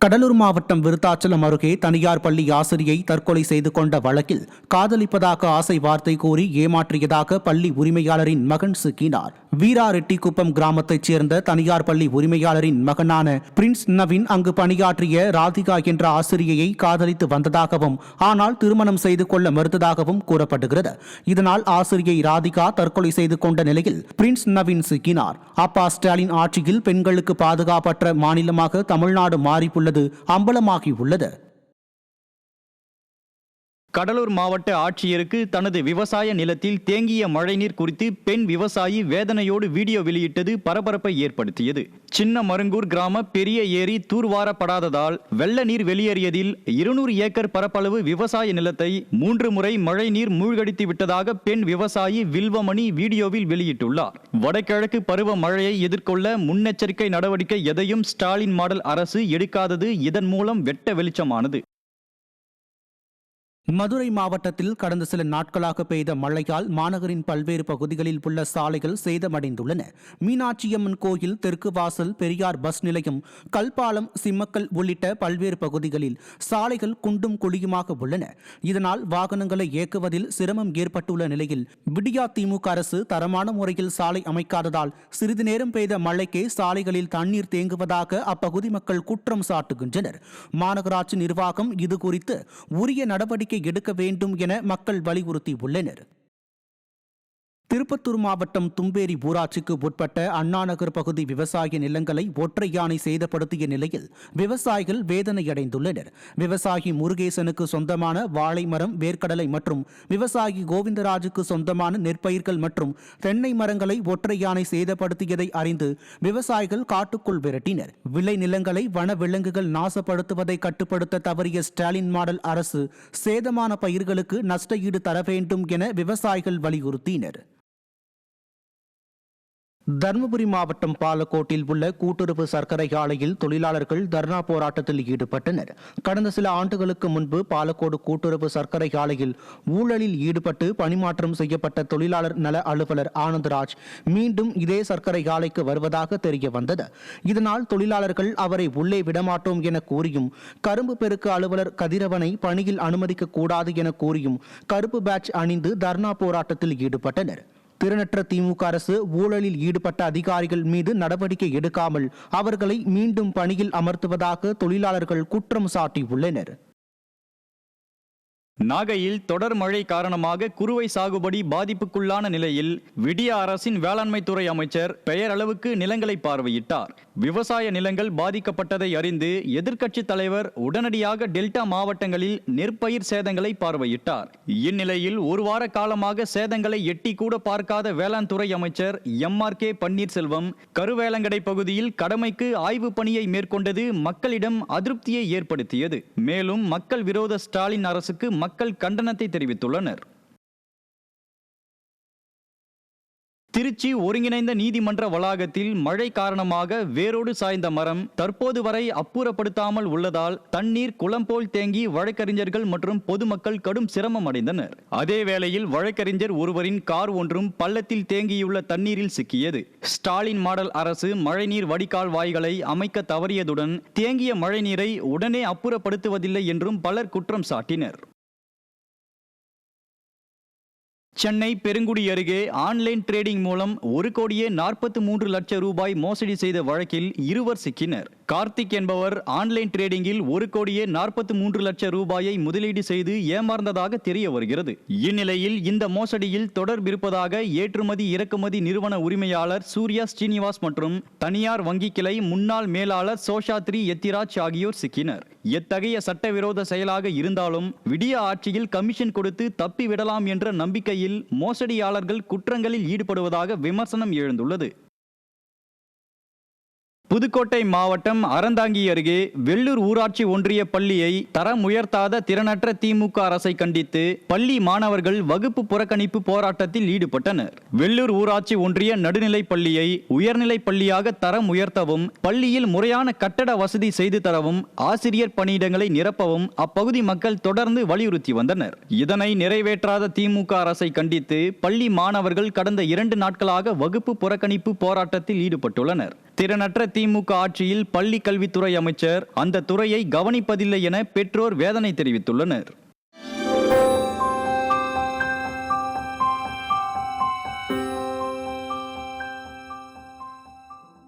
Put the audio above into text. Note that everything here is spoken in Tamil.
கடலூர் மாவட்டம் விருத்தாச்சலம் அருகே தனியார் பள்ளி ஆசிரியை தற்கொலை செய்து கொண்ட வழக்கில் காதலிப்பதாக ஆசை வார்த்தை கூறி ஏமாற்றியதாக பள்ளி உரிமையாளரின் மகன் சிக்கினார். வீராரெட்டிக்குப்பம் கிராமத்தைச் சேர்ந்த தனியார் பள்ளி உரிமையாளரின் மகனான பிரின்ஸ் நவீன் அங்கு பணியாற்றிய ராதிகா என்ற ஆசிரியையை காதலித்து வந்ததாகவும் ஆனால் திருமணம் செய்து கொள்ள மறுத்ததாகவும் கூறப்படுகிறது. இதனால் ஆசிரியை ராதிகா தற்கொலை செய்து கொண்ட நிலையில் பிரின்ஸ் நவீன் சிக்கினார். அப்பா ஸ்டாலின் ஆட்சியில் பெண்களுக்கு பாதுகாப்பற்ற மாநிலமாக தமிழ்நாடு மாறியுள்ளது அம்பலமாகியுள்ளது. கடலூர் மாவட்ட ஆட்சியருக்கு தனது விவசாய நிலத்தில் தேங்கிய மழைநீர் குறித்து பெண் விவசாயி வேதனையோடு வீடியோ வெளியிட்டது பரபரப்பை ஏற்படுத்தியது. சின்ன மருங்கூர் கிராம பெரிய ஏரி தூர்வாரப்படாததால் வெள்ள நீர் வெளியேறியதில் 200 ஏக்கர் பரப்பளவு விவசாய நிலத்தை 3 முறை மழைநீர் மூழ்கடித்து விட்டதாக பெண் விவசாயி வில்வமணி வீடியோவில் வெளியிட்டுள்ளார். வடகிழக்கு பருவ மழையை எதிர்கொள்ள முன்னெச்சரிக்கை நடவடிக்கை எதையும் ஸ்டாலின் மாடல் அரசு எடுக்காதது இதன் மூலம் வெட்ட வெளிச்சமானது. மதுரை மாவட்டத்தில் கடந்த சில நாட்களாக பெய்த மழையால் மாநகரின் பல்வேறு பகுதிகளில் உள்ள சாலைகள் சேதமடைந்துள்ளன. மீனாட்சியம்மன் கோயில், தெற்கு வாசல், பெரியார் பஸ் நிலையம், கல்பாலம், சிம்மக்கல் உள்ளிட்ட பல்வேறு பகுதிகளில் சாலைகள் குண்டும் குழியுமாக உள்ளன. இதனால் வாகனங்களை இயக்குவதில் சிரமம் ஏற்பட்டுள்ள நிலையில் விடியா திமுக அரசு தரமான முறையில் சாலை அமைக்காததால் சிறிது நேரம் பெய்த மழைக்கே சாலைகளில் தண்ணீர் தேங்குவதாக அப்பகுதி மக்கள் குற்றம் சாட்டுகின்றனர். மாநகராட்சி நிர்வாகம் இதுகுறித்து உரிய நடவடிக்கை எடுக்க வேண்டும் என மக்கள் வலியுறுத்தியுள்ளனர். திருப்பத்தூர் மாவட்டம் தும்பேரி ஊராட்சிக்கு உட்பட்ட அண்ணாநகர் பகுதி விவசாய நிலங்களை ஒற்றை யானை சேதப்படுத்திய நிலையில் விவசாயிகள் வேதனையடைந்துள்ளனர். விவசாயி முருகேசனுக்கு சொந்தமான வாழை மரம், வேர்க்கடலை மற்றும் விவசாயி கோவிந்தராஜுக்கு சொந்தமான நெற்பயிர்கள் மற்றும் தென்னை மரங்களை ஒற்றை யானை சேதப்படுத்தியதை அறிந்து விவசாயிகள் காட்டுக்குள் விரட்டினர். விளை நிலங்களை வன விலங்குகள் நாசப்படுத்துவதை கட்டுப்படுத்த தவறிய ஸ்டாலின் மாடல் அரசு சேதமான பயிர்களுக்கு நஷ்ட ஈடு தர வேண்டும் என விவசாயிகள் வலியுறுத்தினர். தருமபுரி மாவட்டம் பாலக்கோட்டில் உள்ள கூட்டுறவு சர்க்கரை ஆலையில் தொழிலாளர்கள் தர்ணா போராட்டத்தில் ஈடுபட்டனர். கடந்த சில ஆண்டுகளுக்கு முன்பு பாலக்கோடு கூட்டுறவு சர்க்கரை ஆலையில் ஊழலில் ஈடுபட்டு பணிமாற்றம் செய்யப்பட்ட தொழிலாளர் நல அலுவலர் ஆனந்தராஜ் மீண்டும் இதே சர்க்கரை ஆலைக்கு வருவதாக தெரிய வந்தது. இதனால் தொழிலாளர்கள் அவரை உள்ளே விடமாட்டோம் என கூறியும், கரும்பு பெருக்கு அலுவலர் கதிரவனை பணியில் அனுமதிக்க கூடாது என கூறியும் கருப்பு பேட்ச் அணிந்து தர்ணா போராட்டத்தில் ஈடுபட்டனர். திறனற்ற திமுக அரசு ஊழலில் ஈடுபட்ட அதிகாரிகள் மீது நடவடிக்கை எடுக்காமல் அவர்களை மீண்டும் பணியில் அமர்த்துவதாக தொழிலாளர்கள் குற்றம் சாட்டியுள்ளனர். நாகையில் தொடர் மழை காரணமாக குறுவை சாகுபடி பாதிப்புக்குள்ளான நிலையில் விடிய அரசின் வேளாண்மை துறை அமைச்சர் பெயரளவுக்கு நிலங்களை பார்வையிட்டார். விவசாய நிலங்கள் பாதிக்கப்பட்டதை அறிந்து எதிர்க்கட்சி தலைவர் உடனடியாக டெல்டா மாவட்டங்களில் நெற்பயிர் சேதங்களை பார்வையிட்டார். இந்நிலையில் ஒரு வார காலமாக சேதங்களை எட்டி கூட பார்க்காத வேளாண் துறை அமைச்சர் MRK பன்னீர்செல்வம் கருவேலங்கடை பகுதியில் கடமைக்கு ஆய்வு பணியை மேற்கொண்டது மக்களிடம் அதிருப்தியை ஏற்படுத்தியது. மேலும் மக்கள் விரோத ஸ்டாலின் அரசுக்கு மக்கள் கண்டனத்தை தெரிவித்துள்ளனர். திருச்சி ஒருங்கிணைந்த நீதிமன்ற வளாகத்தில் மழை காரணமாக வேரோடு சாய்ந்த மரம் தற்போது வரை அப்புறப்படுத்தாமல் உள்ளதால் தண்ணீர் குளம் போல் தேங்கி வழக்கறிஞர்கள் மற்றும் பொதுமக்கள் கடும் சிரமம் அடைந்தனர். அதே வேளையில் வழக்கறிஞர் ஒருவரின் கார் ஒன்றும் பள்ளத்தில் தேங்கியுள்ள தண்ணீரில் சிக்கியது. ஸ்டாலின் மாடல் அரசு மழைநீர் வடிகால் வாய்களை அமைக்க தவறியதுடன் தேங்கிய மழைநீரை உடனே அப்புறப்படுத்துவதில்லை என்றும் பலர் குற்றம் சாட்டினர். சென்னை பெருங்குடி அருகே ஆன்லைன் டிரேடிங் மூலம் 1,43 லட்சம் ரூபாய் மோசடி செய்த வழக்கில் இருவர் சிக்கினர். கார்த்திக் என்பவர் ஆன்லைன் டிரேடிங்கில் 1,43 லட்சம் ரூபாயை முதலீடு செய்து ஏமாந்ததாக தெரிய வருகிறது. இந்நிலையில் இந்த மோசடியில் தொடர்பிருப்பதாக ஏற்றுமதி இறக்குமதி நிறுவன உரிமையாளர் சூர்யா ஸ்ரீனிவாஸ் மற்றும் தனியார் வங்கி கிளை முன்னாள் மேலாளர் சோஷாத்ரி எத்திராஜ் ஆகியோர் சிக்கினர். எத்தகைய சட்டவிரோத செயலாக இருந்தாலும் விடிய ஆட்சியில் கமிஷன் கொடுத்து தப்பிவிடலாம் என்ற நம்பிக்கையில் மோசடியாளர்கள் குற்றங்களில் ஈடுபடுவதாக விமர்சனம் எழுந்துள்ளது. புதுக்கோட்டை மாவட்டம் அறந்தாங்கி அருகே வெள்ளூர் ஊராட்சி ஒன்றிய பள்ளியை தரம் உயர்த்தாத திறனற்ற திமுக அரசை கண்டித்து பள்ளி மாணவர்கள் வகுப்பு புறக்கணிப்பு போராட்டத்தில் ஈடுபட்டனர். வெள்ளூர் ஊராட்சி ஒன்றிய நடுநிலை பள்ளியை உயர்நிலை பள்ளியாக தரம் உயர்த்தவும், பள்ளியில் முறையான கட்டட வசதி செய்து தரவும், ஆசிரியர் பணியிடங்களை நிரப்பவும் அப்பகுதி மக்கள் தொடர்ந்து வலியுறுத்தி வந்தனர். இதனை நிறைவேற்றாத திமுக அரசை கண்டித்து பள்ளி மாணவர்கள் கடந்த 2 நாட்களாக வகுப்பு புறக்கணிப்பு போராட்டத்தில் ஈடுபட்டுள்ளனர். திறனற்ற திமுக அதிமுக ஆட்சியில் பள்ளி கல்வித்துறை அமைச்சர் அந்த துறையை கவனிப்பதில்லை என பெற்றோர் வேதனை தெரிவித்துள்ளனர்.